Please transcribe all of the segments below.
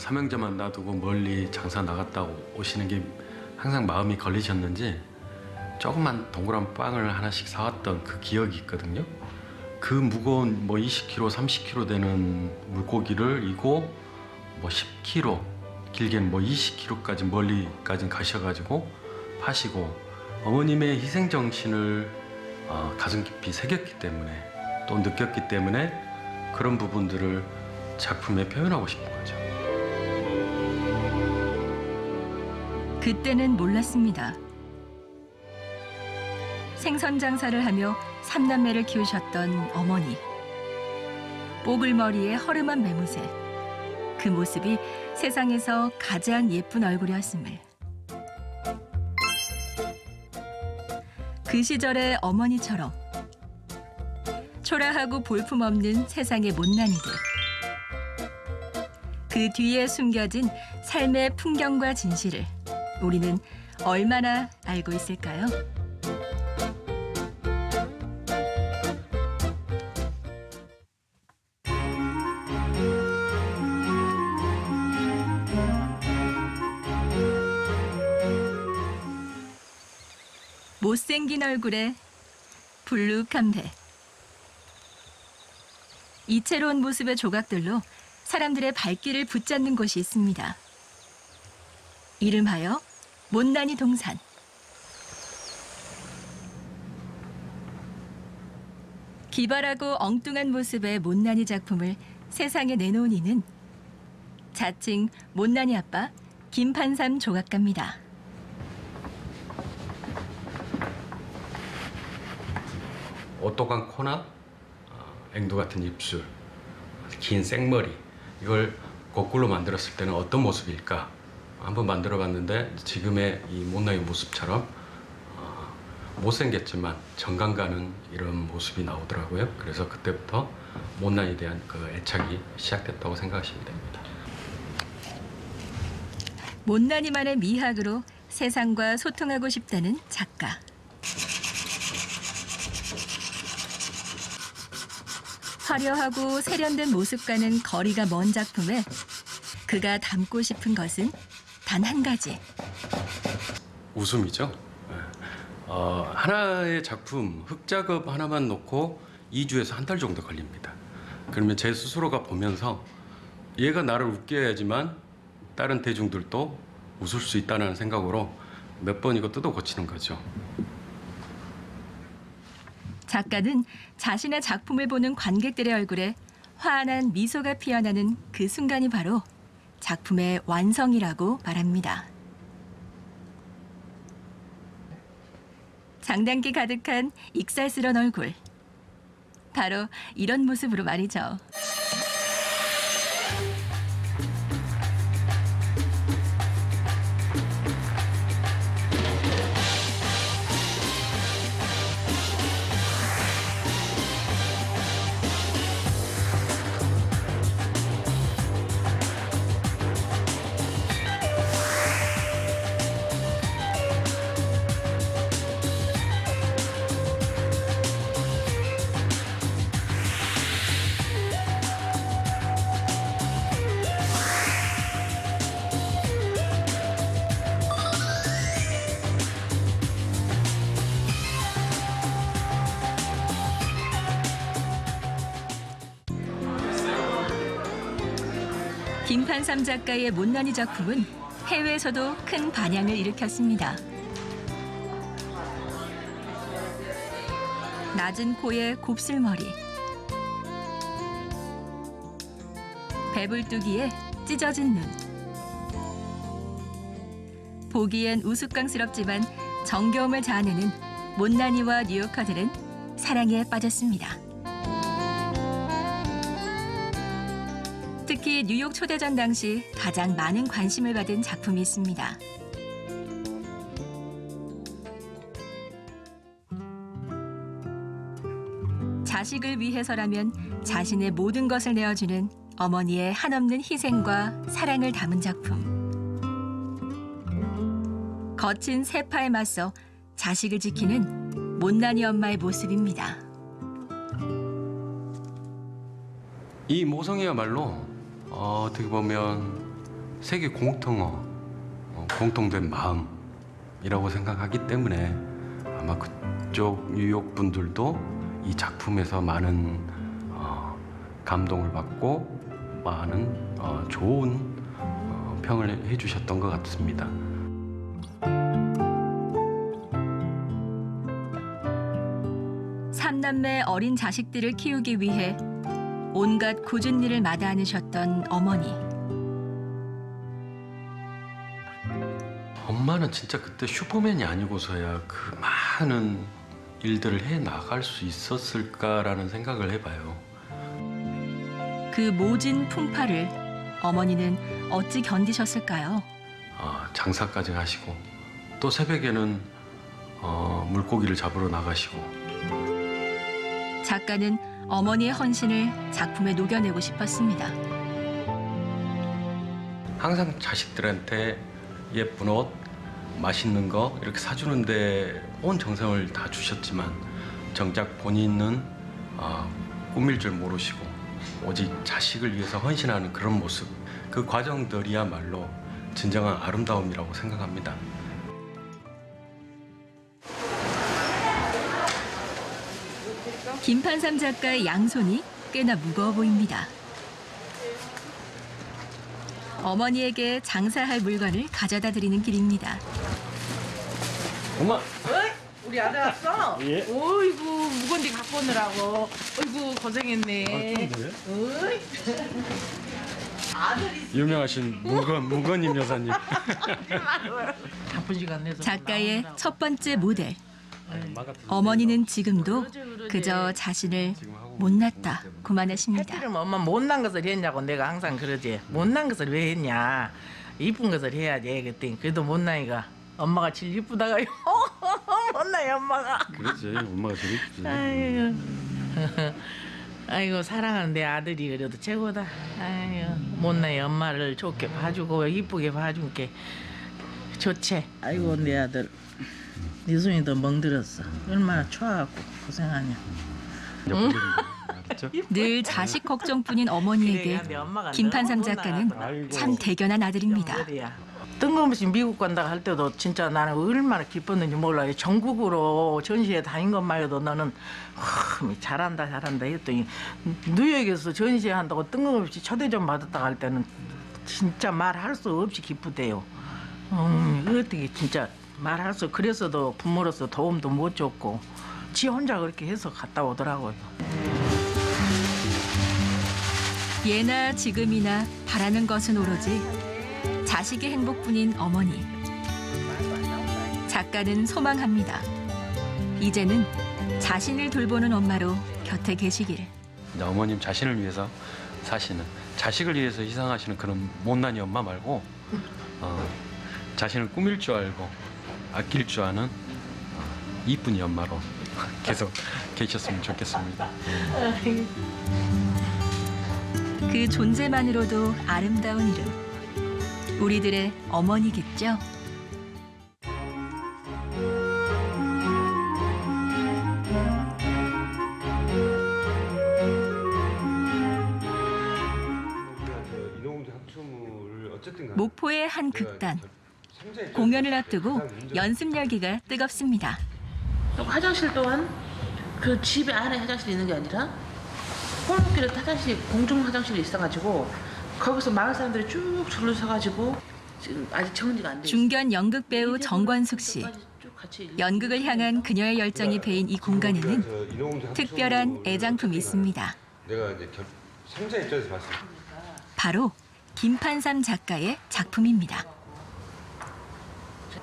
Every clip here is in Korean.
삼형제만 놔두고 멀리 장사 나갔다 오시는 게 항상 마음이 걸리셨는지 조그만 동그란 빵을 하나씩 사왔던 그 기억이 있거든요. 그 무거운 뭐 20kg, 30kg 되는 물고기를 이고 뭐 10kg, 길게는 뭐 20kg까지 멀리까지 가셔가지고 파시고 어머님의 희생 정신을 가슴 깊이 새겼기 때문에 또 느꼈기 때문에 그런 부분들을 작품에 표현하고 싶은 거죠. 그때는 몰랐습니다. 생선 장사를 하며 3남매를 키우셨던 어머니. 뽀글머리에 허름한 매무새. 그 모습이 세상에서 가장 예쁜 얼굴이었음을. 그 시절의 어머니처럼 초라하고 볼품없는 세상의 못난이들. 그 뒤에 숨겨진 삶의 풍경과 진실을 우리는 얼마나 알고 있을까요? 못생긴 얼굴에 불룩한 배. 이채로운 모습의 조각들로 사람들의 발길을 붙잡는 곳이 있습니다. 이름하여 못난이 동산. 기발하고 엉뚱한 모습의 못난이 작품을 세상에 내놓은 이는 자칭 못난이 아빠 김판삼 조각가입니다. 오똑한 코나 앵두 같은 입술, 긴 생머리 이걸 거꾸로 만들었을 때는 어떤 모습일까 한번 만들어 봤는데 지금의 이 못난이 모습처럼 못생겼지만 정감 가는 이런 모습이 나오더라고요. 그래서 그때부터 못난이에 대한 그 애착이 시작됐다고 생각하시면 됩니다. 못난이만의 미학으로 세상과 소통하고 싶다는 작가. 화려하고 세련된 모습과는 거리가 먼 작품에 그가 담고 싶은 것은 단 한 가지. 웃음이죠. 하나의 작품, 흙작업 하나만 놓고 2주에서 한 달 정도 걸립니다. 그러면 제 스스로가 보면서 얘가 나를 웃게 해야지만 다른 대중들도 웃을 수 있다는 생각으로 몇 번 이거 뜯어 고치는 거죠. 작가는 자신의 작품을 보는 관객들의 얼굴에 환한 미소가 피어나는 그 순간이 바로 작품의 완성이라고 말합니다. 장단기 가득한 익살스런 얼굴. 바로 이런 모습으로 말이죠. 김판삼 작가의 못난이 작품은 해외에서도 큰 반향을 일으켰습니다. 낮은 코에 곱슬머리, 배불뚝이에 찢어진 눈. 보기엔 우스꽝스럽지만 정겨움을 자아내는 못난이와 뉴요커들은 사랑에 빠졌습니다. 특히 뉴욕 초대전 당시 가장 많은 관심을 받은 작품이 있습니다. 자식을 위해서라면 자신의 모든 것을 내어주는 어머니의 한없는 희생과 사랑을 담은 작품. 거친 세파에 맞서 자식을 지키는 못난이 엄마의 모습입니다. 이 모성이야말로 어떻게 보면 세계 공통어, 공통된 마음이라고 생각하기 때문에 아마 그쪽 뉴욕 분들도 이 작품에서 많은 감동을 받고 많은 좋은 평을 해주셨던 것 같습니다. 삼남매 어린 자식들을 키우기 위해 온갖 굳은 일을 마다하셨던 어머니. 엄마는 진짜 그때 슈퍼맨이 아니고서야 그 많은 일들을 해 나갈 수 있었을까라는 생각을 해봐요. 그 모진 풍파를 어머니는 어찌 견디셨을까요? 장사까지 하시고 또 새벽에는 물고기를 잡으러 나가시고. 작가는 어머니의 헌신을 작품에 녹여내고 싶었습니다. 항상 자식들한테 예쁜 옷, 맛있는 거 이렇게 사주는데 온 정성을 다 주셨지만 정작 본인은 꾸밀 줄 모르시고 오직 자식을 위해서 헌신하는 그런 모습, 그 과정들이야말로 진정한 아름다움이라고 생각합니다. 김판삼 작가의 양손이 꽤나 무거워 보입니다. 어머니에게 장사할 물건을 가져다 드리는 길입니다. 엄마! 우리 아들 왔어? 예. 어이구 무거운데 갖고 오느라고. 어이구 고생했네. 어이. 아들이 유명하신 무건임 여사님. 바쁜 시간 내서 작가의 나오느라고. 첫 번째 모델. 어머니는 지금도 그저 자신을 못났다 그만하십니다. 하필이면 엄마 못난 것을 했냐고 내가 항상 그러지. 못난 것을 왜 했냐. 이쁜 것을 해야지. 그때 그래도 못나이가 엄마가 제일 이쁘다가요. 못나이 엄마가. 그렇지, 엄마가 제일 이쁘지. 아이고. 아이고 사랑하는 내 아들이 그래도 최고다. 아이고 못나이 엄마를 좋게 봐주고 이쁘게 봐준 게 좋지. 아이고 내 아들. 네 손이 더 멍들었어. 얼마나 추워갖고 고생하냐. 알았죠? 늘 자식 걱정뿐인 어머니에게 김판삼 작가는 참 대견한 아들입니다. 뜬금없이 미국 간다 할 때도 진짜 나는 얼마나 기뻤는지 몰라요. 전국으로 전시회 다닌 것만 해도 너는 잘한다 했더니 뉴욕에서 전시회 한다고 뜬금없이 초대전 받았다 할 때는 진짜 말할 수 없이 기쁘대요. 어떻게 진짜 말할 수 그래서도 부모로서 도움도 못 줬고 지 혼자 그렇게 해서 갔다 오더라고요. 예나 지금이나 바라는 것은 오로지 자식의 행복뿐인 어머니. 작가는 소망합니다. 이제는 자신을 돌보는 엄마로 곁에 계시길. 이제 어머님 자신을 위해서 사시는, 자식을 위해서 희생하시는 그런 못난이 엄마 말고 자신을 꾸밀 줄 알고 아낄 줄 아는 이쁜 엄마로 계속 계셨으면 좋겠습니다. 그 존재만으로도 아름다운 이름. 우리들의 어머니겠죠? 목포의 한 극단. 공연을 앞두고 연습 열기가 뜨겁습니다. 화장실 또한 그 집에 안에 화장실이 있는 게 아니라 홀목길에 화장실이 공중 화장실이 있어가지고 거기서 마을 사람들이 쭉 줄을 서가지고 지금 아직 정리가 안 돼. 중견 연극 배우 정권숙 씨. 연극을 향한 그녀의 열정이 배인 이 공간에는 특별한 애장품이 있습니다. 내가 이제 성자 입장에서 봤을 때 바로 김판삼 작가의 작품입니다.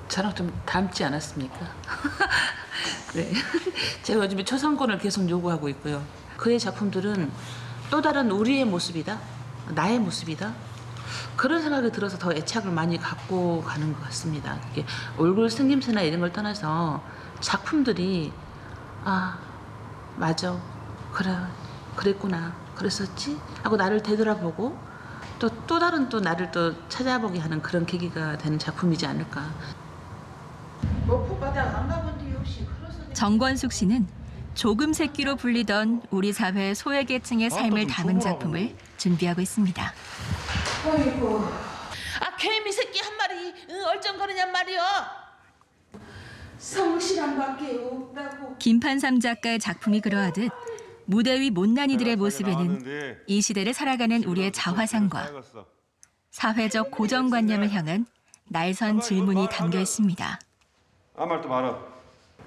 저랑 좀 닮지 않았습니까? 네. 제가 요즘에 초상권을 계속 요구하고 있고요. 그의 작품들은 또 다른 우리의 모습이다, 나의 모습이다. 그런 생각이 들어서 더 애착을 많이 갖고 가는 것 같습니다. 이게 얼굴 생김새나 이런 걸 떠나서 작품들이 맞아, 그래, 그랬구나, 그랬었지 하고 나를 되돌아보고 또 다른 또 나를 또 찾아보게 하는 그런 계기가 되는 작품이지 않을까. 정권숙 씨는 조금 새끼로 불리던 우리 사회 소외계층의 삶을 담은 작품을 준비하고 있습니다. 개미 새끼 한 마리 얼쩡거리냔 말이여. 성실한 밖에 없다고. 김판삼 작가의 작품이 그러하듯 무대 위 못난이들의 모습에는 이 시대를 살아가는 우리의 자화상과 사회적 고정관념을 향한 날선 질문이 담겨 있습니다. 아무 말도 말아.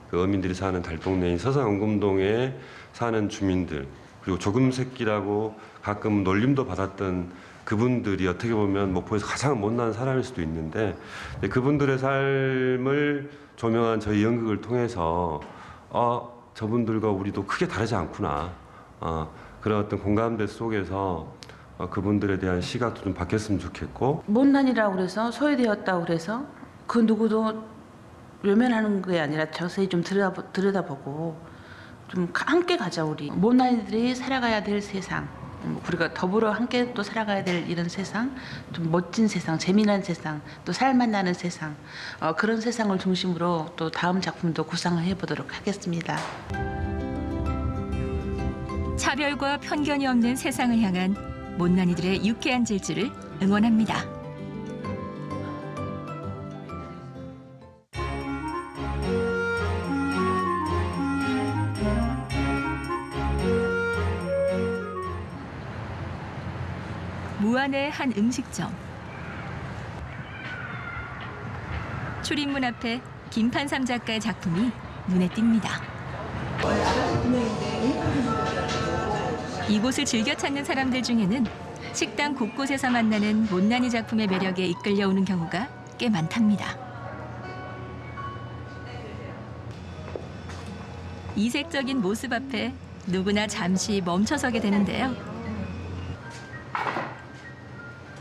그 어민들이 사는 달동네인 서상원금동에 사는 주민들, 그리고 조금 새끼라고 가끔 놀림도 받았던 그분들이 어떻게 보면 목포에서 가장 못난 사람일 수도 있는데, 그분들의 삶을 조명한 저희 연극을 통해서 저분들과 우리도 크게 다르지 않구나, 그런 어떤 공감대 속에서 그분들에 대한 시각도 좀 바뀌었으면 좋겠고. 못난이라고 그래서 소외되었다고 그래서 그 누구도 외면하는 게 아니라 자세히 좀 들여다보고 좀 함께 가자. 우리 못난이들이 살아가야 될 세상, 우리가 더불어 함께 또 살아가야 될 이런 세상, 좀 멋진 세상, 재미난 세상, 또 살맛 나는 세상, 그런 세상을 중심으로 또 다음 작품도 구상을 해보도록 하겠습니다. 차별과 편견이 없는 세상을 향한 못난이들의 유쾌한 질주를 응원합니다. 무안의 한 음식점. 출입문 앞에 김판삼 작가의 작품이 눈에 띕니다. 이곳을 즐겨 찾는 사람들 중에는 식당 곳곳에서 만나는 못난이 작품의 매력에 이끌려오는 경우가 꽤 많답니다. 이색적인 모습 앞에 누구나 잠시 멈춰서게 되는데요.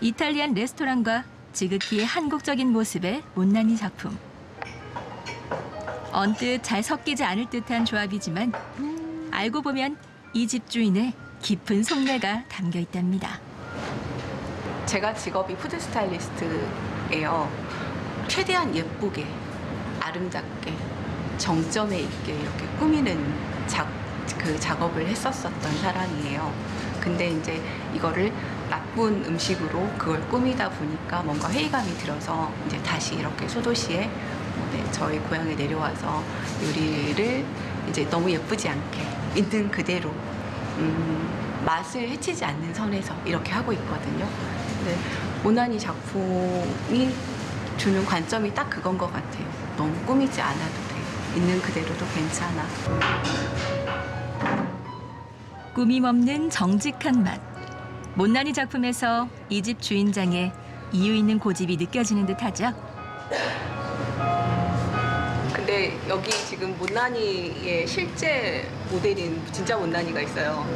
이탈리안 레스토랑과 지극히 한국적인 모습의 못난이 작품. 언뜻 잘 섞이지 않을 듯한 조합이지만 알고 보면 이 집 주인의 깊은 속내가 담겨 있답니다. 제가 직업이 푸드 스타일리스트예요. 최대한 예쁘게, 아름답게, 정점에 있게 이렇게 꾸미는 그 작업을 했었던 사람이에요. 근데 이제 이거를 나쁜 음식으로 그걸 꾸미다 보니까 뭔가 회의감이 들어서 이제 다시 이렇게 소도시에 저희 고향에 내려와서 요리를 이제 너무 예쁘지 않게 있는 그대로 맛을 해치지 않는 선에서 이렇게 하고 있거든요. 근데 못난이 작품이 주는 관점이 딱 그건 것 같아요. 너무 꾸미지 않아도 돼. 있는 그대로도 괜찮아. 꾸밈 없는 정직한 맛. 못난이 작품에서 이 집 주인장의 이유 있는 고집이 느껴지는 듯하죠. 근데 여기 지금 못난이의 실제 모델인 진짜 못난이가 있어요.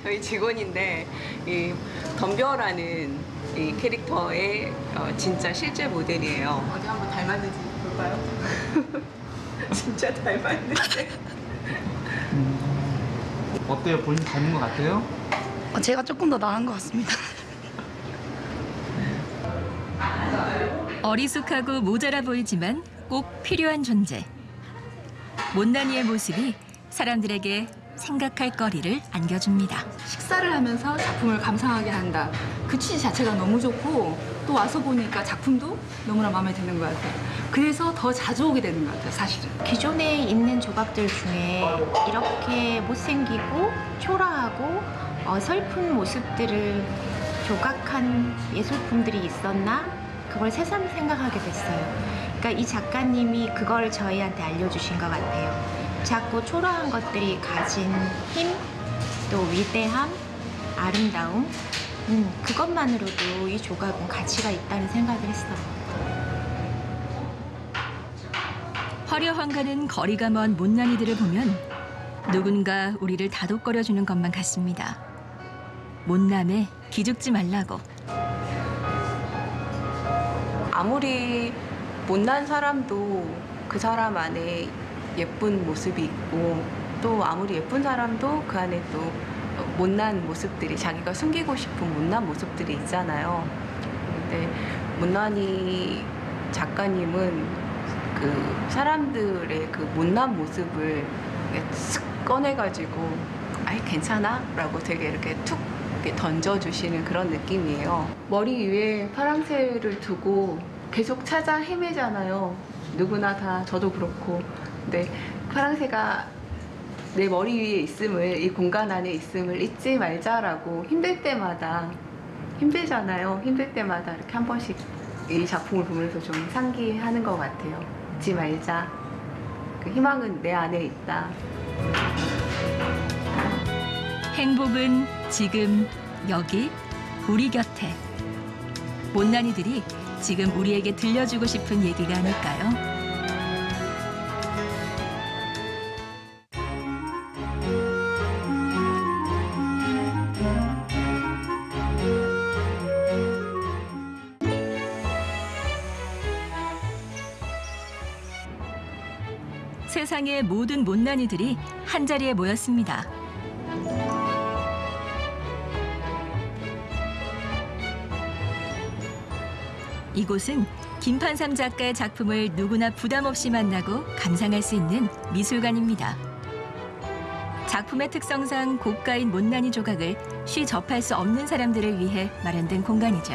저희 직원인데 이 덤벼라는 이 캐릭터의 진짜 실제 모델이에요. 어디 한번 닮았는지 볼까요? 진짜 닮았는데. 어때요? 본인 닮은 것 같아요? 제가 조금 더 나은 것 같습니다. 어리숙하고 모자라 보이지만 꼭 필요한 존재. 못난이의 모습이 사람들에게 생각할 거리를 안겨줍니다. 식사를 하면서 작품을 감상하게 한다. 그 취지 자체가 너무 좋고 또 와서 보니까 작품도 너무나 마음에 드는 것 같아요. 그래서 더 자주 오게 되는 것 같아요, 사실은. 기존에 있는 조각들 중에 이렇게 못생기고 초라하고 어설픈 모습들을 조각한 예술품들이 있었나? 그걸 새삼 생각하게 됐어요. 그러니까 이 작가님이 그걸 저희한테 알려주신 것 같아요. 작고 초라한 것들이 가진 힘, 또 위대함, 아름다움, 그것만으로도 이 조각은 가치가 있다는 생각을 했어요. 화려한가는 거리가 먼 못난이들을 보면 누군가 우리를 다독거려주는 것만 같습니다. 못남에 기죽지 말라고. 아무리 못난 사람도 그 사람 안에 예쁜 모습이 있고 또 아무리 예쁜 사람도 그 안에 또 못난 모습들이 자기가 숨기고 싶은 못난 모습들이 있잖아요. 근데 못난이 작가님은 그 사람들의 그 못난 모습을 쓱 꺼내가지고 아이 괜찮아? 라고 되게 이렇게 툭 이렇게 던져주시는 그런 느낌이에요. 머리 위에 파랑새를 두고 계속 찾아 헤매잖아요. 누구나 다, 저도 그렇고. 근데 파랑새가 내 머리 위에 있음을, 이 공간 안에 있음을 잊지 말자라고 힘들잖아요. 힘들 때마다 이렇게 한 번씩 이 작품을 보면서 좀 상기하는 것 같아요. 잊지 말자. 그 희망은 내 안에 있다. 행복은 지금 여기 우리 곁에. 못난이들이 지금 우리에게 들려주고 싶은 얘기가 아닐까요? 세상의 모든 못난이들이 한자리에 모였습니다. 이곳은 김판삼 작가의 작품을 누구나 부담 없이 만나고 감상할 수 있는 미술관입니다. 작품의 특성상 고가인 못난이 조각을 쉬 접할 수 없는 사람들을 위해 마련된 공간이죠.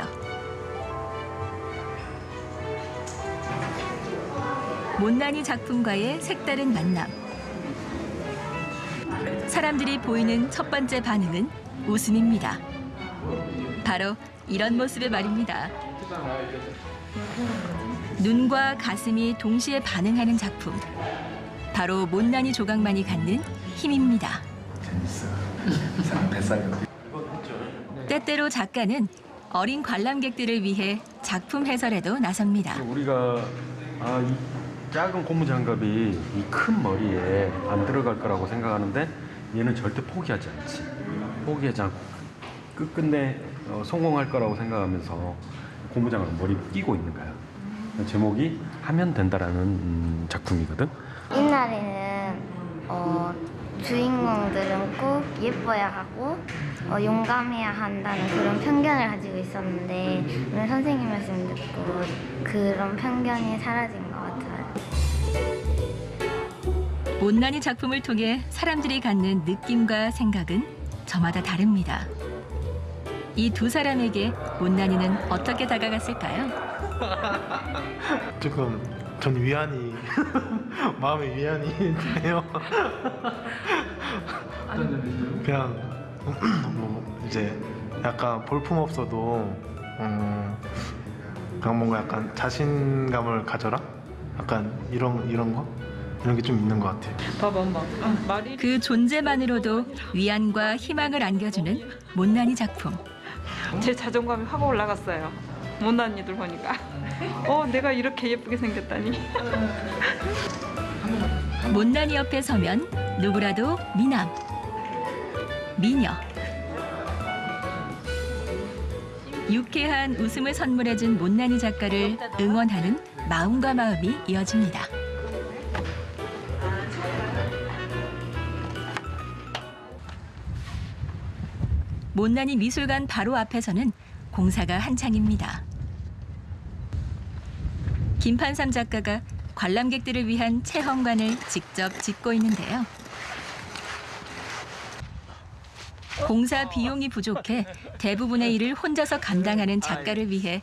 못난이 작품과의 색다른 만남. 사람들이 보이는 첫 번째 반응은 웃음입니다. 바로 이런 모습의 말입니다. 눈과 가슴이 동시에 반응하는 작품. 바로 못난이 조각만이 갖는 힘입니다. 때때로 작가는 어린 관람객들을 위해 작품 해설에도 나섭니다. 우리가 이 작은 고무장갑이 이 큰 머리에 안 들어갈 거라고 생각하는데 얘는 절대 포기하지 않지. 포기하지 않고 끝끝내 성공할 거라고 생각하면서 고무장갑을 머리에 끼고 있는 거야. 제목이 하면 된다라는 작품이거든. 옛날에는 주인공들은 꼭 예뻐야 하고 용감해야 한다는 그런 편견을 가지고 있었는데 오늘 선생님 말씀 듣고 그런 편견이 사라진 것 같아요. 못난이 작품을 통해 사람들이 갖는 느낌과 생각은 저마다 다릅니다. 이 두 사람에게 못난이는 어떻게 다가갔을까요? 조금 전 위안이 마음의 위안이 돼요. 그냥 뭐 이제 약간 볼품 없어도 그냥 뭔가 약간 자신감을 가져라? 약간 이런 거? 이런 게 좀 있는 것 같아요. 봐봐 엄마. 그 존재만으로도 위안과 희망을 안겨주는 못난이 작품. 제 자존감이 확 올라갔어요. 못난 이들 보니까. 내가 이렇게 예쁘게 생겼다니. 못난이 옆에 서면 누구라도 미남, 미녀. 유쾌한 웃음을 선물해준 못난이 작가를 응원하는 마음과 마음이 이어집니다. 못난이 미술관 바로 앞에서는 공사가 한창입니다. 김판삼 작가가 관람객들을 위한 체험관을 직접 짓고 있는데요. 공사 비용이 부족해 대부분의 일을 혼자서 감당하는 작가를 위해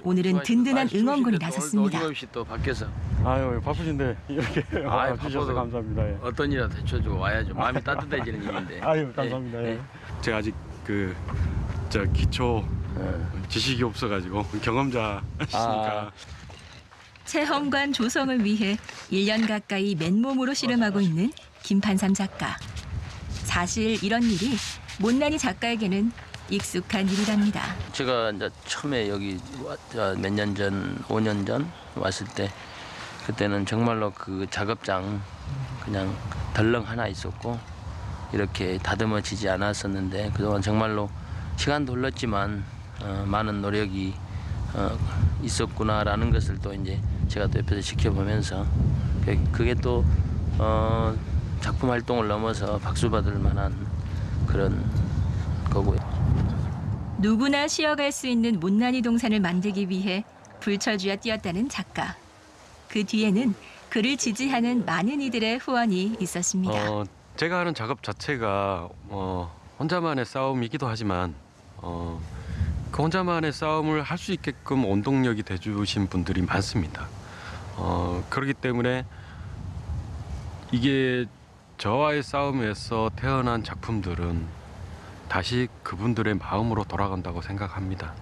오늘은 든든한 응원군이 나섰습니다. 어김없이 또 밖에서. 아유 바쁘신데 이렇게 와주셔서 감사합니다. 예. 어떤 일이라도 해줘주고 와야죠. 마음이 따뜻해지는 일인데. 아유 감사합니다. 예. 제가 아직 기초 지식이 없어가지고 경험자시니까. 체험관 조성을 위해 1년 가까이 맨몸으로 씨름하고 있는 김판삼 작가. 사실 이런 일이 못난이 작가에게는 익숙한 일이랍니다. 제가 이제 처음에 여기 몇 년 전, 5년 전 왔을 때 그때는 정말로 그 작업장 그냥 덜렁 하나 있었고 이렇게 다듬어지지 않았었는데 그동안 정말로 시간도 흘렀지만 많은 노력이 있었구나라는 것을 또 이제 제가 또 옆에서 지켜보면서 그게 또 작품 활동을 넘어서 박수 받을 만한 그런 거고요. 누구나 쉬어갈 수 있는 못난이 동산을 만들기 위해 불철주야 뛰었다는 작가. 그 뒤에는 그를 지지하는 많은 이들의 후원이 있었습니다. 제가 하는 작업 자체가 혼자만의 싸움이기도 하지만 그 혼자만의 싸움을 할 수 있게끔 원동력이 돼주신 분들이 많습니다. 그렇기 때문에 이게 저와의 싸움에서 태어난 작품들은 다시 그분들의 마음으로 돌아간다고 생각합니다.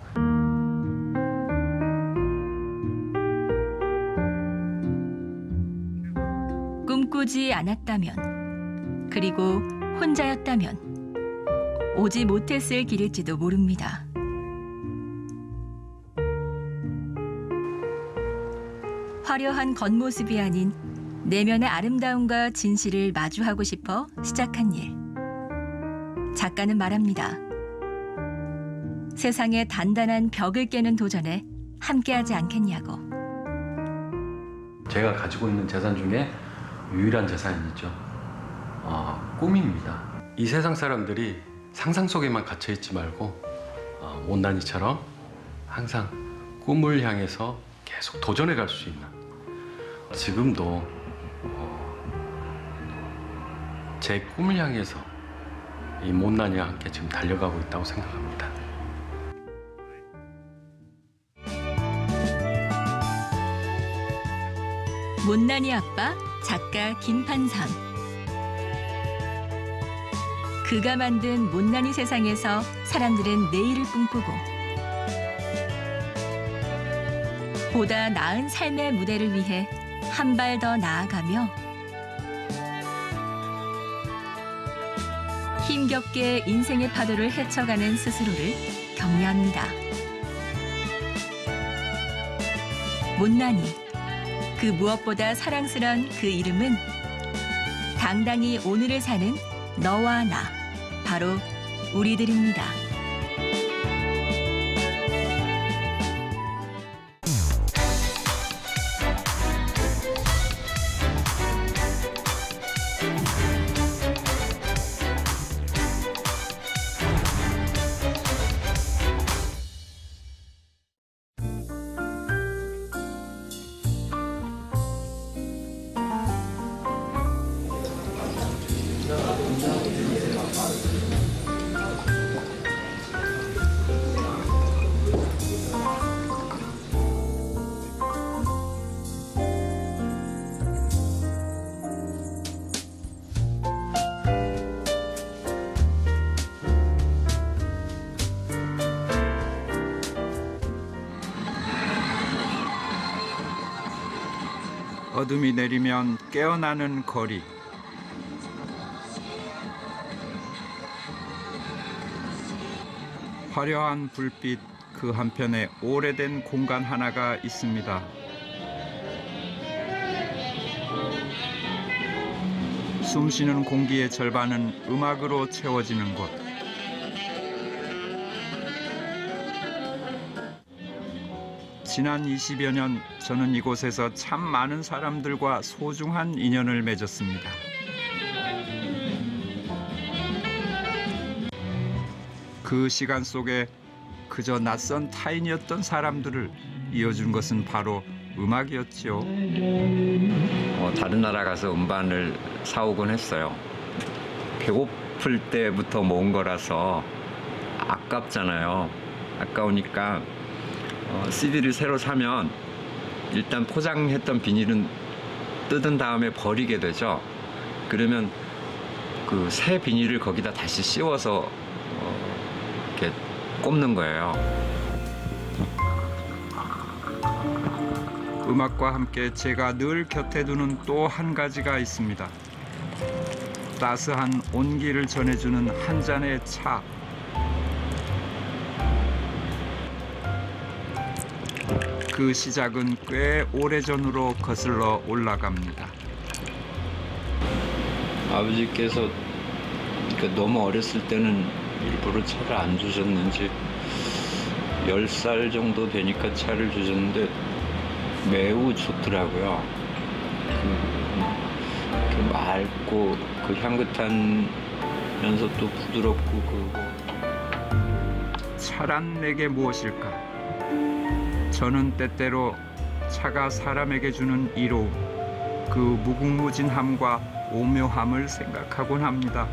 꿈꾸지 않았다면, 그리고 혼자였다면 오지 못했을 길일지도 모릅니다. 화려한 겉모습이 아닌 내면의 아름다움과 진실을 마주하고 싶어 시작한 일. 작가는 말합니다. 세상의 단단한 벽을 깨는 도전에 함께하지 않겠냐고. 제가 가지고 있는 재산 중에 유일한 재산이죠. 꿈입니다. 이 세상 사람들이 상상 속에만 갇혀 있지 말고 못난이처럼 항상 꿈을 향해서 계속 도전해 갈 수 있는, 지금도 제 꿈을 향해서 이 못난이와 함께 지금 달려가고 있다고 생각합니다. 못난이 아빠 작가 김판삼. 그가 만든 못난이 세상에서 사람들은 내일을 꿈꾸고 보다 나은 삶의 무대를 위해 한 발 더 나아가며 힘겹게 인생의 파도를 헤쳐가는 스스로를 격려합니다. 못난이, 그 무엇보다 사랑스런 그 이름은 당당히 오늘을 사는 너와 나, 바로 우리들입니다. 어둠이 내리면 깨어나는 거리. 화려한 불빛 그 한편에 오래된 공간 하나가 있습니다. 숨쉬는 공기의 절반은 음악으로 채워지는 곳. 지난 20여 년 저는 이곳에서 참 많은 사람들과 소중한 인연을 맺었습니다. 그 시간 속에 그저 낯선 타인이었던 사람들을 이어준 것은 바로 음악이었지요. 다른 나라 가서 음반을 사오곤 했어요. 배고플 때부터 모은 거라서 아깝잖아요. 아까우니까 CD를 새로 사면 일단 포장했던 비닐은 뜯은 다음에 버리게 되죠. 그러면 그 새 비닐을 거기다 다시 씌워서 이렇게 꼽는 거예요. 음악과 함께 제가 늘 곁에 두는 또 한 가지가 있습니다. 따스한 온기를 전해주는 한 잔의 차. 그 시작은 꽤 오래전으로 거슬러 올라갑니다. 아버지께서 너무 어렸을 때는 일부러 차를 안 주셨는지 10살 정도 되니까 차를 주셨는데 매우 좋더라고요. 그 맑고 그 향긋하면서 또 부드럽고 차란 내게 무엇일까? 저는 때때로 차가 사람에게 주는 이로움, 그 무궁무진함과 오묘함을 생각하곤 합니다.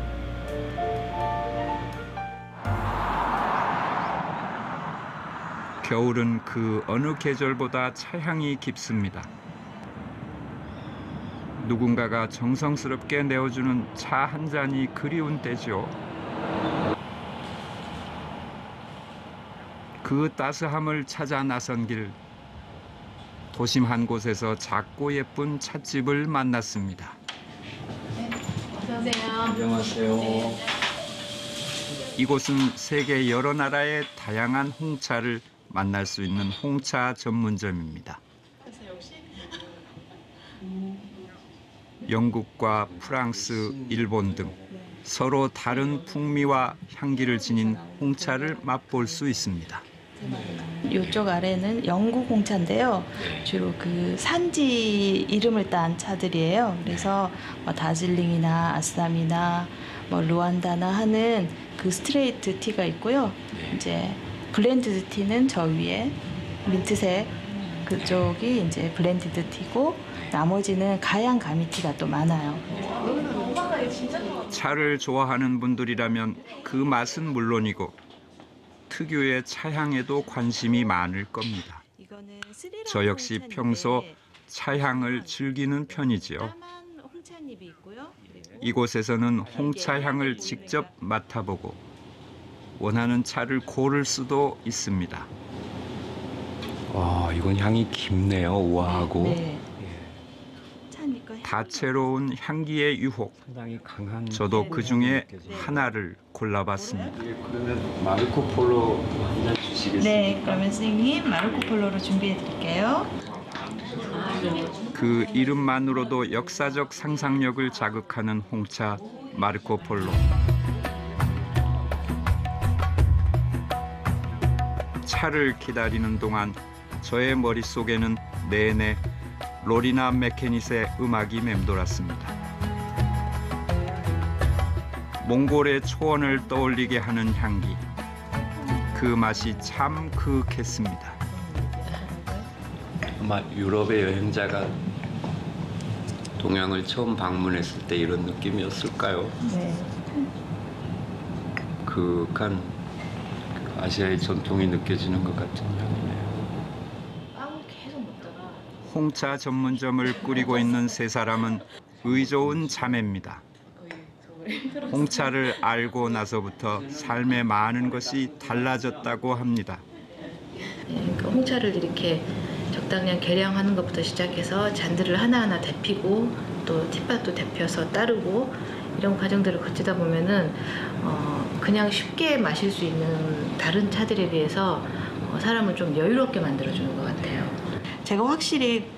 겨울은 그 어느 계절보다 차향이 깊습니다. 누군가가 정성스럽게 내어주는 차 한 잔이 그리운 때죠. 그 따스함을 찾아 나선 길, 도심 한 곳에서 작고 예쁜 찻집을 만났습니다. 안녕하세요. 이곳은 세계 여러 나라의 다양한 홍차를 만날 수 있는 홍차 전문점입니다. 영국과 프랑스, 일본 등 서로 다른 풍미와 향기를 지닌 홍차를 맛볼 수 있습니다. 이쪽 아래는 영국 홍차인데요. 주로 그 산지 이름을 딴 차들이에요. 그래서 뭐 다즐링이나 아쌈이나 뭐 루안다나 하는 그 스트레이트 티가 있고요. 이제 블렌디드 티는 저 위에 민트색 그쪽이 이제 블렌디드 티고 나머지는 가양 가미티가 또 많아요. 차를 좋아하는 분들이라면 그 맛은 물론이고 특유의 차향에도 관심이 많을 겁니다. 저 역시 평소 차향을 즐기는 편이지요. 이곳에서는 홍차향을 직접 맡아보고 원하는 차를 고를 수도 있습니다. 와, 이건 향이 깊네요. 우아하고. 네. 다채로운 향기의 유혹. 상당히 강한. 저도 그 중에 하나를 골라봤습니다. 그러면 마르코 폴로 한 잔 주시겠습니까? 네, 그러면 선생님 마르코 폴로로 준비해 드릴게요. 그 이름만으로도 역사적 상상력을 자극하는 홍차 마르코 폴로. 차를 기다리는 동안 저의 머릿속에는 내내 로리나 맥케닛의 음악이 맴돌았습니다. 몽골의 초원을 떠올리게 하는 향기. 그 맛이 참 그윽했습니다. 아마 유럽의 여행자가 동양을 처음 방문했을 때 이런 느낌이었을까요? 네. 그윽한 아시아의 전통이 느껴지는 것 같은 향이네요. 홍차 전문점을 꾸리고 있는 세 사람은 의좋은 자매입니다. 홍차를 알고 나서부터 삶의 많은 것이 달라졌다고 합니다. 그러니까 홍차를 이렇게 적당량 계량하는 것부터 시작해서 잔들을 하나하나 데피고 또 팁밭도 데펴서 따르고 이런 과정들을 거치다 보면은 그냥 쉽게 마실 수 있는 다른 차들에 비해서 사람을 좀 여유롭게 만들어주는 것 같아요. 제가 확실히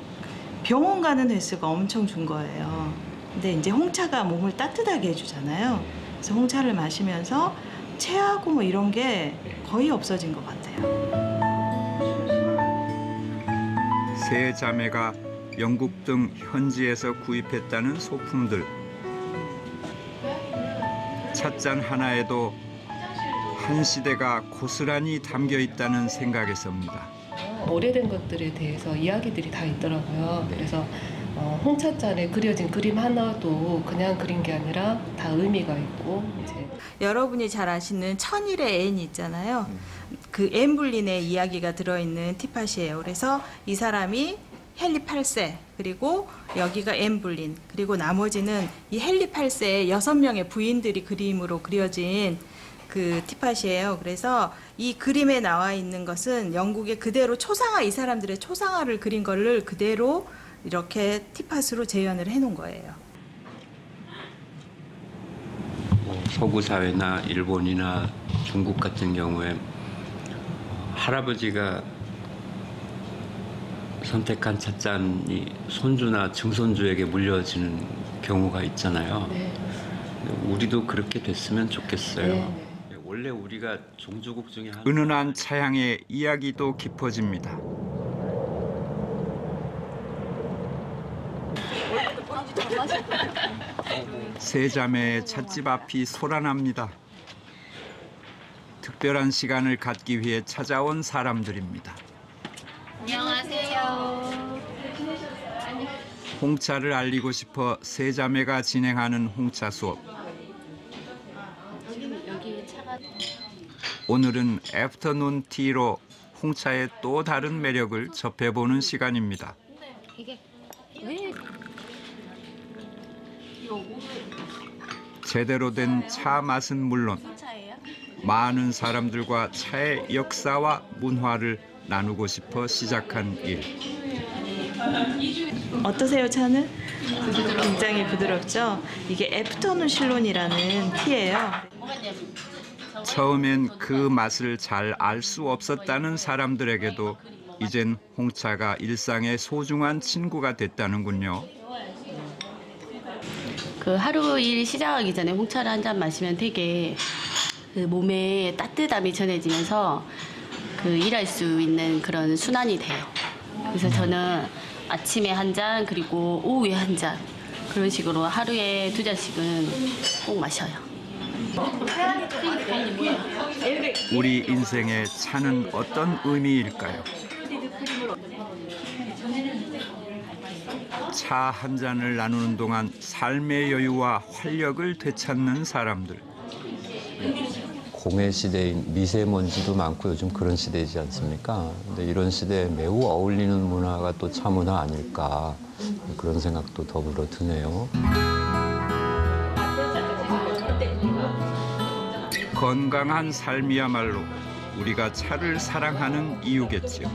병원 가는 횟수가 엄청 준 거예요. 근데 이제 홍차가 몸을 따뜻하게 해주잖아요. 그래서 홍차를 마시면서 체하고 뭐 이런 게 거의 없어진 것 같아요. 세 자매가 영국 등 현지에서 구입했다는 소품들. 찻잔 하나에도 한 시대가 고스란히 담겨 있다는 생각에서입니다. 오래된 것들에 대해서 이야기들이 다 있더라고요. 그래서 홍차잔에 그려진 그림 하나도 그냥 그린 게 아니라 다 의미가 있고 이제 여러분이 잘 아시는 천일의 앤 있잖아요. 그 앤 불린의 이야기가 들어있는 티팟이에요. 그래서 이 사람이 헨리 8세 그리고 여기가 앤 불린 그리고 나머지는 이 헨리 8세의 6명의 부인들이 그림으로 그려진 그 티팟이에요. 그래서 이 그림에 나와 있는 것은 영국의 그대로 초상화 이 사람들의 초상화를 그린 거를 그대로 이렇게 티팟으로 재현을 해놓은 거예요. 서구 사회나 일본이나 중국 같은 경우에 할아버지가 선택한 찻잔이 손주나 증손주에게 물려지는 경우가 있잖아요. 네. 우리도 그렇게 됐으면 좋겠어요. 네. 원래 우리가 종주국 중에 한 은은한 차향의 이야기도 깊어집니다. 세 자매의 찻집 앞이 소란합니다. 특별한 시간을 갖기 위해 찾아온 사람들입니다. 안녕하세요. 홍차를 알리고 싶어 세 자매가 진행하는 홍차 수업. 오늘은 애프터눈 티로 홍차의 또 다른 매력을 접해보는 시간입니다. 제대로 된 차 맛은 물론 많은 사람들과 차의 역사와 문화를 나누고 싶어 시작한 일. 어떠세요, 차는? 굉장히 부드럽죠? 이게 애프터눈 실론이라는 티예요. 처음엔 그 맛을 잘 알 수 없었다는 사람들에게도 이젠 홍차가 일상의 소중한 친구가 됐다는군요. 그 하루 일 시작하기 전에 홍차를 한 잔 마시면 되게 그 몸에 따뜻함이 전해지면서 그 일할 수 있는 그런 순환이 돼요. 그래서 저는 아침에 한 잔 그리고 오후에 한 잔 그런 식으로 하루에 2잔씩은 꼭 마셔요. 우리 인생의 차는 어떤 의미일까요? 차 한 잔을 나누는 동안 삶의 여유와 활력을 되찾는 사람들. 공해 시대인 미세먼지도 많고 요즘 그런 시대이지 않습니까? 근데 이런 시대에 매우 어울리는 문화가 또 차 문화 아닐까 그런 생각도 더불어 드네요. 건강한 삶이야말로 우리가 차를 사랑하는 이유겠지요.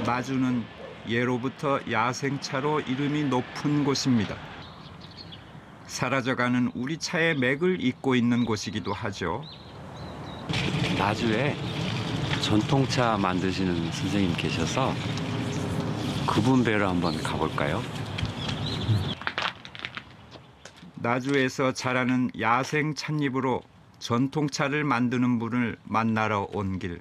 나주는 예로부터 야생차로 이름이 높은 곳입니다. 사라져가는 우리 차의 맥을 잇고 있는 곳이기도 하죠. 나주에 전통차 만드시는 선생님 계셔서 그분 뵈러 한번 가볼까요? 나주에서 자라는 야생 찻잎으로 전통차를 만드는 분을 만나러 온 길.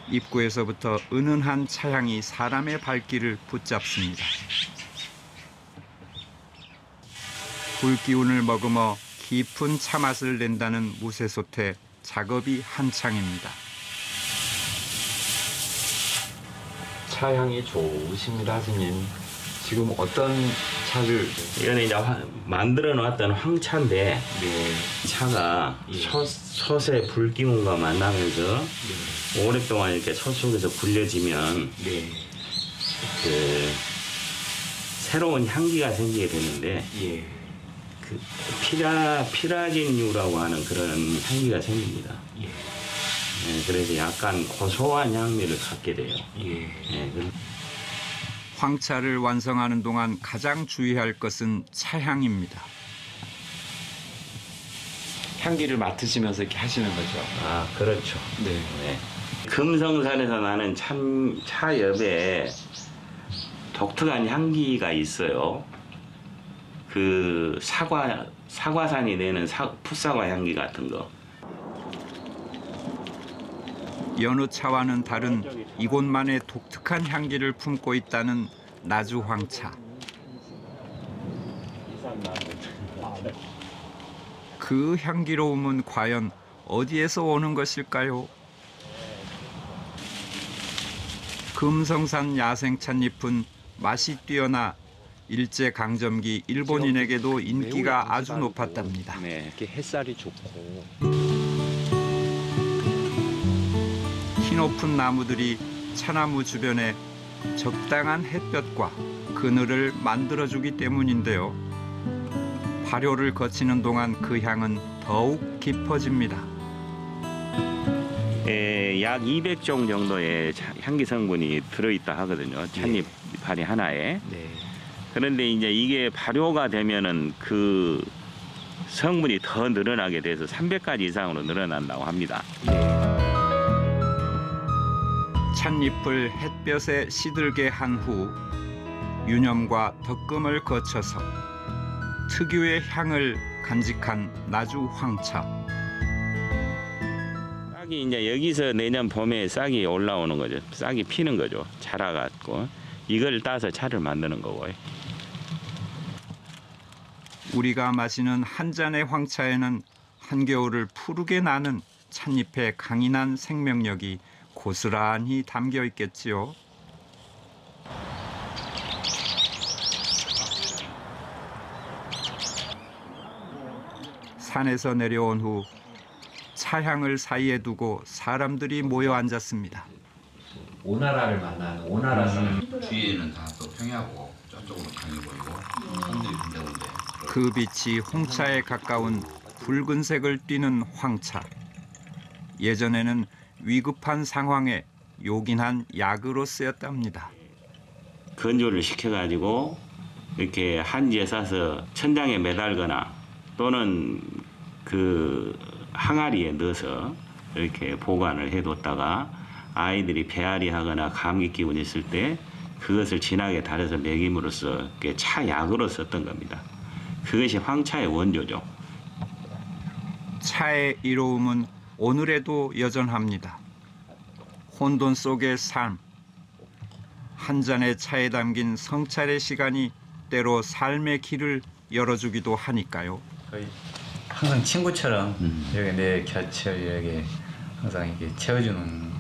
입구에서부터 은은한 차향이 사람의 발길을 붙잡습니다. 불기운을 머금어 깊은 차맛을 낸다는 무쇠솥에 작업이 한창입니다. 차향이 좋으십니다, 스님. 지금 어떤 차를? 이거는 이제 만들어 놨던 황차인데 차가 예. 솥의 불기운과 만나면서 오랫동안 이렇게 솥 속에서 불려지면 그 새로운 향기가 생기게 되는데 그 피라진유라고 하는 그런 향기가 생깁니다. 그래서 약간 고소한 향미를 갖게 돼요. 황차를 완성하는 동안 가장 주의할 것은 차향입니다. 향기를 맡으시면서 이렇게 하시는 거죠? 아, 그렇죠. 네. 금성산에서 나는 차엽에 독특한 향기가 있어요. 그 사과산이 내는 풋사과 향기 같은 거. 여느 차와는 다른 이곳만의 독특한 향기를 품고 있다는 나주 황차. 그 향기로움은 과연 어디에서 오는 것일까요? 금성산 야생 찻잎은 맛이 뛰어나 일제강점기 일본인에게도 인기가 아주 높았답니다. 네, 이렇게 햇살이 좋고. 키높은 나무들이 차나무 주변에 적당한 햇볕과 그늘을 만들어주기 때문인데요. 발효를 거치는 동안 그 향은 더욱 깊어집니다. 약 200종 정도의 향기 성분이 들어있다 하거든요. 찻잎 파리 하나에. 그런데 이제 이게 발효가 되면은 그 성분이 더 늘어나게 돼서 300가지 이상으로 늘어난다고 합니다. 찻잎을 햇볕에 시들게 한 후 유념과 덕금을 거쳐서 특유의 향을 간직한 나주 황차. 싹이 이제 여기서 내년 봄에 싹이 올라오는 거죠. 싹이 피는 거죠. 자라갖고 이걸 따서 차를 만드는 거고요. 우리가 마시는 한 잔의 황차에는 한겨울을 푸르게 나는 찻잎의 강인한 생명력이 고스란히 담겨 있겠지요. 산에서 내려온 후 차향을 사이에 두고 사람들이 모여 앉았습니다. 오나라를 만나는 오나라 사람. 뒤에는 다 또 평야고 저쪽으로 강이 보이고 산들이 군데군데. 그 빛이 홍차에 가까운 붉은색을 띠는 황차. 예전에는 위급한 상황에 요긴한 약으로 쓰였답니다. 건조를 시켜가지고 이렇게 한지에 싸서 천장에 매달거나 또는 그 항아리에 넣어서 이렇게 보관을 해뒀다가 아이들이 배앓이 하거나 감기 기운이 있을 때 그것을 진하게 달여서 먹임으로써 차약으로 썼던 겁니다. 그것이 황차의 원조죠. 차의 이로움은 오늘에도 여전합니다. 혼돈 속의 삶. 한 잔의 차에 담긴 성찰의 시간이 때로 삶의 길을 열어주기도 하니까요. 거의 항상 친구처럼 이렇게 내 곁을 이렇게 항상 이렇게 채워주는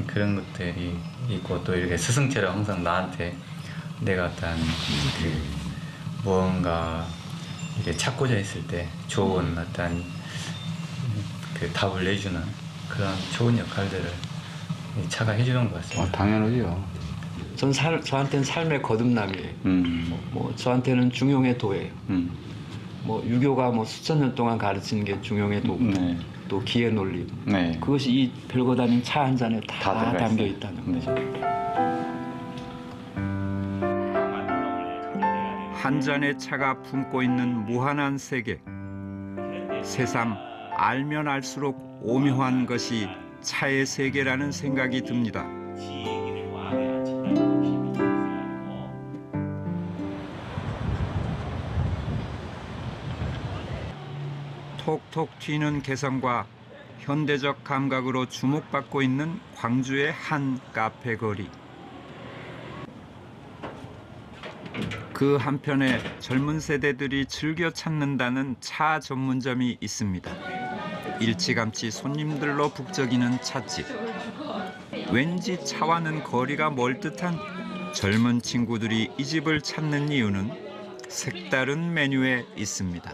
그런 것들이 있고, 또 이렇게 스승처럼 항상 나한테 내가 어떤 그 무언가 이렇게 찾고자 했을 때 좋은 어떤 그 답을 내주는 그런 좋은 역할들을 이 차가 해주는 것 같습니다. 당연하죠. 전 저한테는 삶의 거듭남이에요. 뭐 저한테는 중용의 도예요. 뭐 유교가 뭐 수천 년 동안 가르치는 게 중용의 도고, 또 기의 논리. 그것이 이 별거 다닌 차 한 잔에 다 담겨 있다는 거죠. 한 잔의 차가 품고 있는 무한한 세계. 새삼 알면 알수록 오묘한 것이 차의 세계라는 생각이 듭니다. 톡톡 튀는 개성과 현대적 감각으로 주목받고 있는 광주의 한 카페 거리. 그 한편에 젊은 세대들이 즐겨 찾는다는 차 전문점이 있습니다. 일찌감치 손님들로 북적이는 찻집. 왠지 차와는 거리가 멀 듯한 젊은 친구들이 이 집을 찾는 이유는 색다른 메뉴에 있습니다.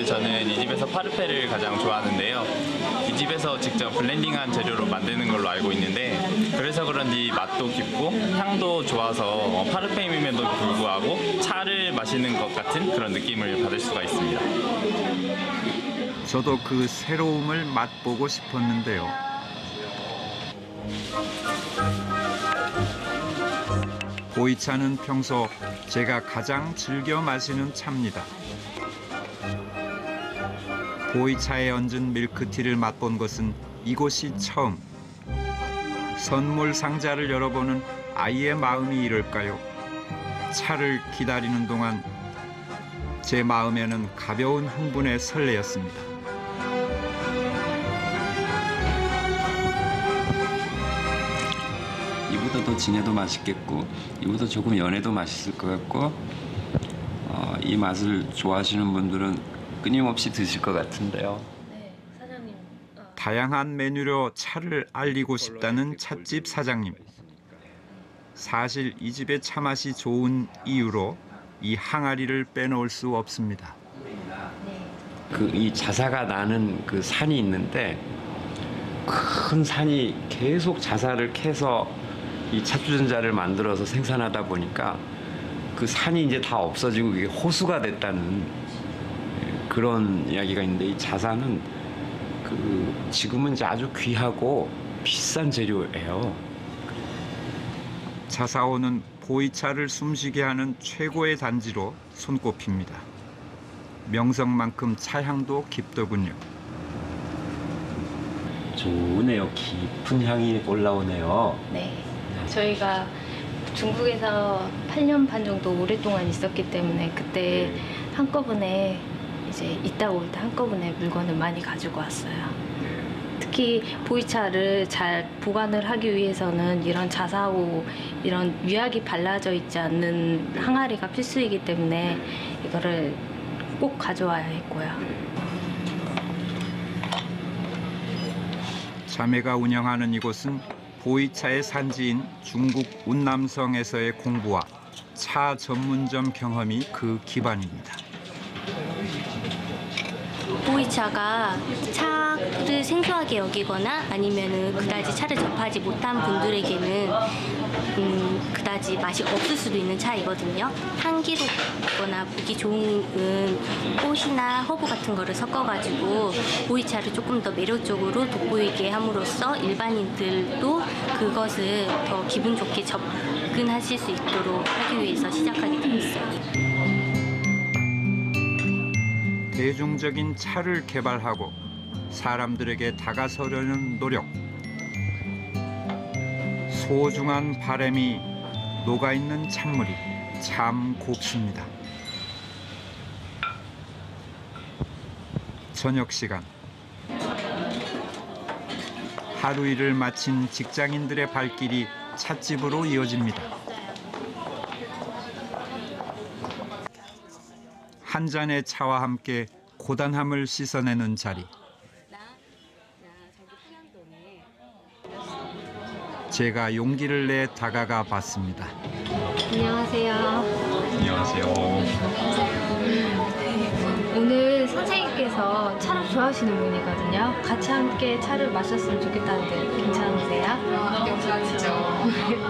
저는 이 집에서 파르페를 가장 좋아하는데요. 이 집에서 직접 블렌딩한 재료로 만드는 걸로 알고 있는데, 그래서 그런지 맛도 깊고 향도 좋아서 파르페임에도 불구하고 차를 마시는 것 같은 그런 느낌을 받을 수가 있습니다. 저도 그 새로움을 맛보고 싶었는데요. 보이차는 평소 제가 가장 즐겨 마시는 차입니다. 보이차에 얹은 밀크티를 맛본 것은 이곳이 처음. 선물 상자를 열어보는 아이의 마음이 이럴까요? 차를 기다리는 동안 제 마음에는 가벼운 흥분의 설레였습니다. 이보다 더 진해도 맛있겠고, 이보다 조금 연해도 맛있을 것 같고, 이 맛을 좋아하시는 분들은 끊임없이 드실 것 같은데요. 다양한 메뉴로 차를 알리고 싶다는 찻집 사장님. 사실 이 집의 차 맛이 좋은 이유로 이 항아리를 빼놓을 수 없습니다. 이 자사가 나는 그 산이 있는데, 큰 산이 계속 자사를 캐서 이 차주전자를 만들어서 생산하다 보니까 그 산이 이제 다 없어지고 이게 호수가 됐다는 그런 이야기가 있는데, 이 자사는 지금은 이제 아주 귀하고 비싼 재료예요. 자사오는 보이차를 숨쉬게 하는 최고의 단지로 손꼽힙니다. 명성만큼 차향도 깊더군요. 좋으네요. 깊은 향이 올라오네요. 네. 저희가 중국에서 8년 반 정도 오랫동안 있었기 때문에 그때 한꺼번에 이제 있다 올 때 한꺼번에 물건을 많이 가지고 왔어요. 특히 보이차를 잘 보관을 하기 위해서는 이런 자사오, 이런 유약이 발라져 있지 않는 항아리가 필수이기 때문에 이거를 꼭 가져와야 했고요. 자매가 운영하는 이곳은 보이차의 산지인 중국 운남성에서의 공부와 차 전문점 경험이 그 기반입니다. 보이차가 차를 생소하게 여기거나 아니면은 그다지 차를 접하지 못한 분들에게는 그다지 맛이 없을 수도 있는 차이거든요. 향기롭거나 보기 좋은 꽃이나 허브 같은 거를 섞어가지고 보이차를 조금 더 매력적으로 돋보이게 함으로써 일반인들도 그것을 더 기분 좋게 접근하실 수 있도록 하기 위해서 시작하게 되었어요. 대중적인 차를 개발하고 사람들에게 다가서려는 노력. 소중한 바람이 녹아있는 찬물이 참 곱습니다. 저녁 시간. 하루 일을 마친 직장인들의 발길이 찻집으로 이어집니다. 한 잔의 차와 함께 고단함을 씻어내는 자리. 제가 용기를 내 다가가 봤습니다. 안녕하세요. 안녕하세요. 오늘 선생님께서 차를 좋아하시는 분이거든요. 같이 함께 차를 마셨으면 좋겠다는데 괜찮으세요? 괜찮죠.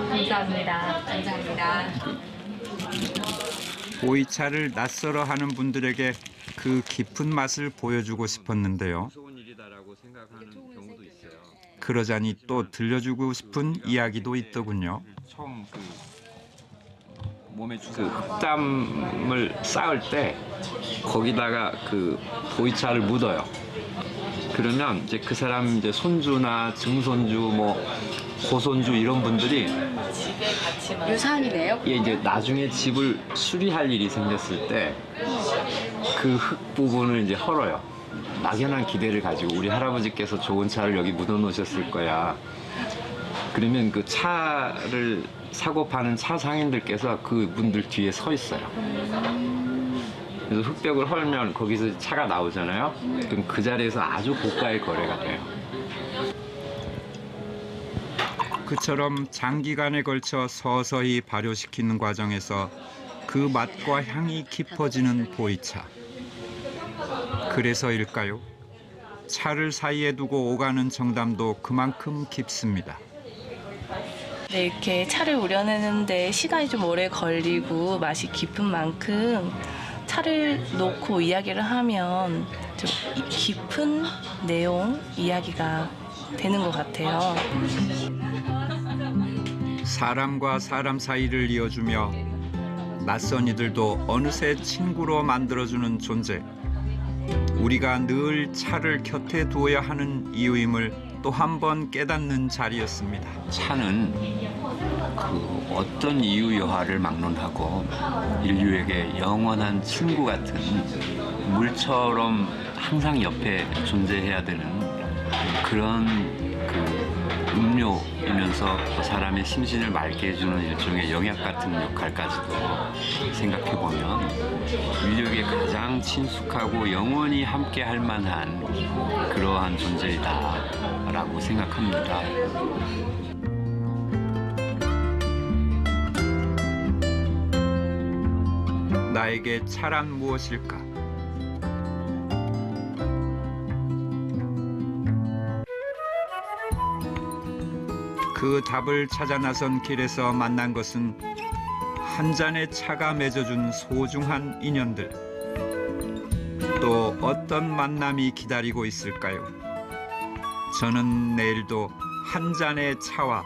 감사합니다. 감사합니다. 보이차를 낯설어 하는 분들에게 그 깊은 맛을 보여주고 싶었는데요. 그러자니 또 들려주고 싶은 이야기도 있더군요. 처음 몸에 그 흑담을 쌓을 때 거기다가 그 보이차를 묻어요. 그러면 이제 그 사람 이제 손주나 증손주 뭐 고손주 이런 분들이 유산이네요? 예, 이제 나중에 집을 수리할 일이 생겼을 때 그 흙 부분을 이제 헐어요. 막연한 기대를 가지고 우리 할아버지께서 좋은 차를 여기 묻어 놓으셨을 거야. 그러면 그 차를 사고 파는 차 상인들께서 그 분들 뒤에 서 있어요. 그래서 흙벽을 헐면 거기서 차가 나오잖아요. 그럼 그 자리에서 아주 고가의 거래가 돼요. 그처럼 장기간에 걸쳐 서서히 발효시키는 과정에서 그 맛과 향이 깊어지는 보이차. 그래서일까요? 차를 사이에 두고 오가는 정담도 그만큼 깊습니다. 네, 이렇게 차를 우려내는데 시간이 좀 오래 걸리고 맛이 깊은 만큼 차를 놓고 이야기를 하면 좀 깊은 내용 이야기가 되는 것 같아요. 사람과 사람 사이를 이어주며 낯선 이들도 어느새 친구로 만들어주는 존재. 우리가 늘 차를 곁에 두어야 하는 이유임을 또 한 번 깨닫는 자리였습니다. 차는 그 어떤 이유 여하를 막론하고 인류에게 영원한 친구 같은 물처럼 항상 옆에 존재해야 되는 그런 그 음료이면서 사람의 심신을 맑게 해주는 일종의 영약 같은 역할까지도 생각해보면 인류에게 가장 친숙하고 영원히 함께 할 만한 그러한 존재이다라고 생각합니다. 나에게 차란 무엇일까? 그 답을 찾아 나선 길에서 만난 것은 한 잔의 차가 맺어준 소중한 인연들. 또 어떤 만남이 기다리고 있을까요? 저는 내일도 한 잔의 차와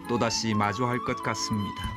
또다시 마주할 것 같습니다.